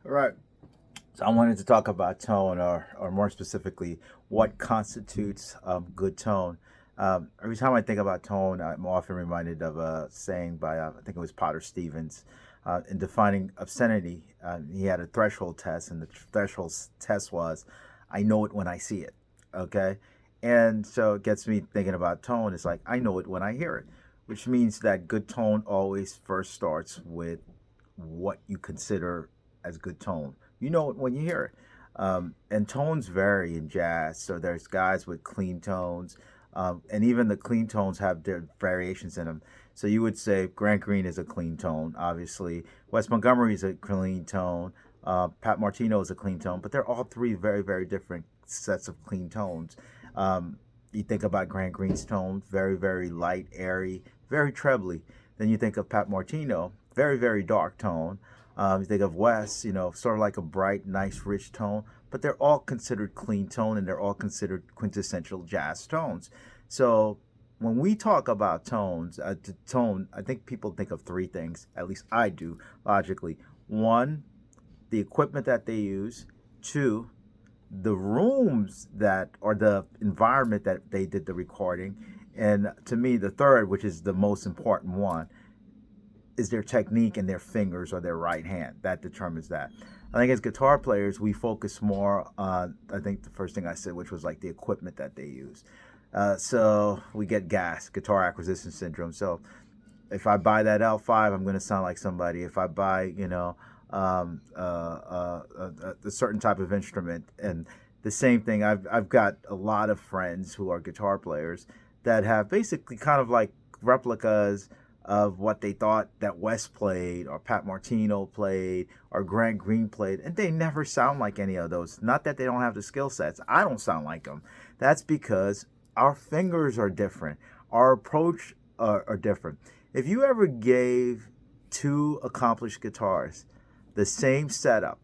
All right. So I wanted to talk about tone, or more specifically, what constitutes good tone. Every time I think about tone, I'm often reminded of a saying by, I think it was Potter Stevens, in defining obscenity. He had a threshold test, and the threshold test was, I know it when I see it. Okay? And so it gets me thinking about tone. It's like, I know it when I hear it, which means that good tone always first starts with what you consider as good tone. You know it when you hear it. And tones vary in jazz. So there's guys with clean tones, and even the clean tones have their variations in them. So you would say Grant Green is a clean tone, obviously. Wes Montgomery is a clean tone. Pat Martino is a clean tone, but they're all three very, very different sets of clean tones. You think about Grant Green's tone, very, very light, airy, very trebly. Then you think of Pat Martino, very, very dark tone. You think of Wes, sort of like a bright, nice, rich tone, but they're all considered clean tone and they're all considered quintessential jazz tones. So when we talk about tones, tone, I think people think of three things, at least I do, logically. One, the equipment that they use. Two, the rooms that, or the environment that they did the recording. And to me, the third, which is the most important one, is their technique and their fingers or their right hand. That determines that. I think as guitar players, we focus more on, I think the first thing I said, which was like the equipment that they use. So we get GAS, guitar acquisition syndrome. So if I buy that L5, I'm going to sound like somebody. If I buy, a certain type of instrument, and the same thing, I've got a lot of friends who are guitar players that have basically kind of like replicas of what they thought that Wes played or Pat Martino played or Grant Green played, and they never sound like any of those. Not that they don't have the skill sets. I don't sound like them. That's because our fingers are different. Our approach are different. If you ever gave two accomplished guitarists the same setup,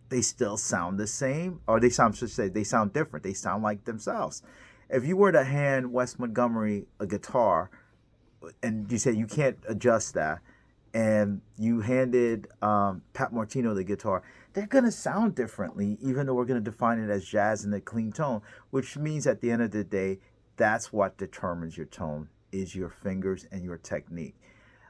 they still sound the same, or they sound, should say, they sound different. They sound like themselves. If you were to hand Wes Montgomery a guitar and you say you can't adjust that, and you handed Pat Martino the guitar, they're gonna sound differently, even though we're gonna define it as jazz in a clean tone. Which means at the end of the day, that's what determines your tone is your fingers and your technique.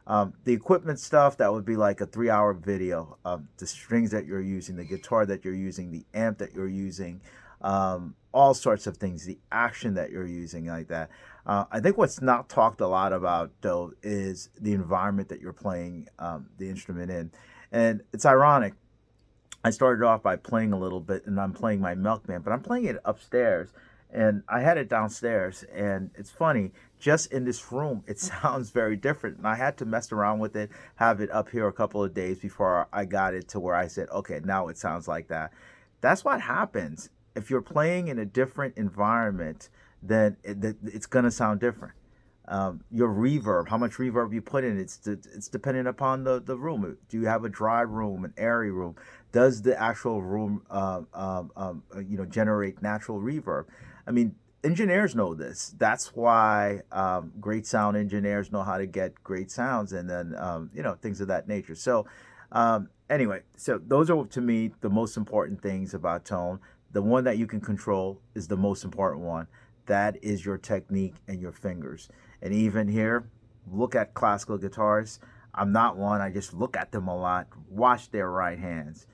The equipment stuff, that would be like a 3 hour video. The strings that you're using, the guitar that you're using, the amp that you're using, all sorts of things, the action that you're using, like that. I think what's not talked a lot about, though, is the environment that you're playing the instrument in. And it's ironic. I started off by playing a little bit, and I'm playing my Milkman, but I'm playing it upstairs, and I had it downstairs. And it's funny, just in this room, it sounds very different. And I had to mess around with it, have it up here a couple of days before I got it to where I said, okay, now it sounds like that. That's what happens. If you're playing in a different environment, then it's going to sound different. Your reverb, how much reverb you put in, it's dependent upon the room. Do you have a dry room, an airy room? Does the actual room generate natural reverb? I mean, engineers know this. That's why great sound engineers know how to get great sounds, and then things of that nature. So anyway, so those are to me the most important things about tone. The one that you can control is the most important one. That is your technique and your fingers. And even here, look at classical guitarists. I'm not one. I just look at them a lot. Watch their right hands,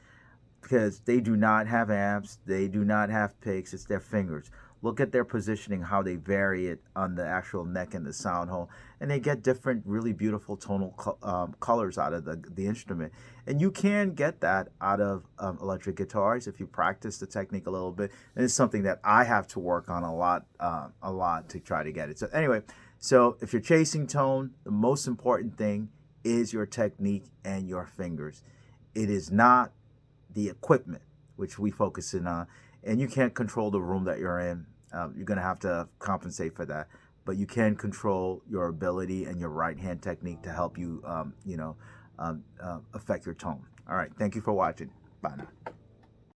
because they do not have amps. They do not have picks. It's their fingers. Look at their positioning, how they vary it on the actual neck and the sound hole, and they get different, really beautiful tonal colors out of the instrument. And you can get that out of electric guitars if you practice the technique a little bit. And it's something that I have to work on a lot to try to get it. So anyway, so if you're chasing tone, the most important thing is your technique and your fingers. It is not the equipment, which we focus in on, and you can't control the room that you're in. You're going to have to compensate for that, but you can control your ability and your right hand technique to help you, affect your tone. All right. Thank you for watching. Bye now.